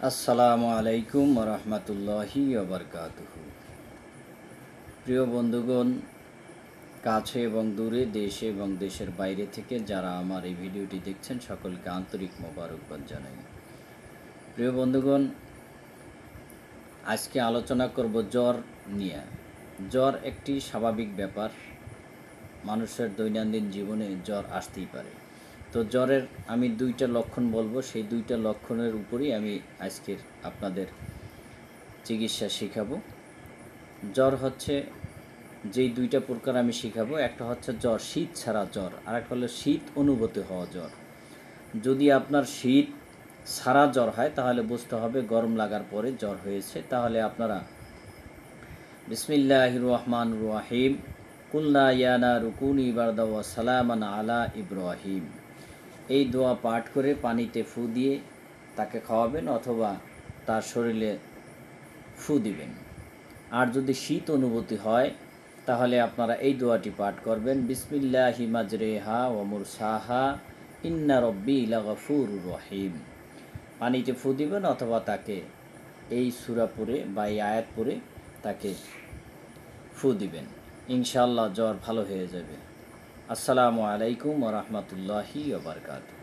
আসসালামু আলাইকুম রহমতুল্লাহি ওবরকাতুহু। প্রিয় বন্ধুগণ, কাছে এবং দূরে, দেশে এবং দেশের বাইরে থেকে যারা আমার এই ভিডিওটি দেখছেন সকলকে আন্তরিক মোবারকবাদ জানাই। প্রিয় বন্ধুগণ, আজকে আলোচনা করব জ্বর নিয়ে। জ্বর একটি স্বাভাবিক ব্যাপার, মানুষের দৈনন্দিন জীবনে জ্বর আসতেই পারে। তো জ্বরের আমি দুইটা লক্ষণ বলবো, সেই দুইটা লক্ষণের উপরেই আমি আজকের আপনাদের চিকিৎসা শেখাবো। জ্বর হচ্ছে যেই দুইটা প্রকার আমি শেখাবো, একটা হচ্ছে জ্বর শীত ছাড়া জ্বর, আর একটা হলো শীত অনুভূতি হওয়া জ্বর। যদি আপনার শীত ছাড়া জ্বর হয় তাহলে বুঝতে হবে গরম লাগার পরে জ্বর হয়েছে। তাহলে আপনারা বিসমিল্লাহির রহমানির রহিম, কুলনা ইয়ানা রুকুনি বারদা ওয়া সালামান আলা ইব্রাহিম, এই দোয়া পাঠ করে পানিতে ফু দিয়ে তাকে খাওয়াবেন অথবা তার শরীরে ফু দিবেন। আর যদি শীত অনুভূতি হয় তাহলে আপনারা এই দোয়াটি পাঠ করবেন, বিসমিল্লাহি মাজরেহা ওয়া মুরসাহা ইন্না রব্বি লাগফুরুর রহিম। পানিতে ফু দিবেন অথবা তাকে এই সূরা পড়ে বা এই আয়াত পড়ে তাকে ফু দিবেন। ইনশাআল্লাহ জ্বর ভালো হয়ে যাবে। আসসালামু আলাইকুম ওয়া রাহমাতুল্লাহি ওয়া বারাকাতুহু।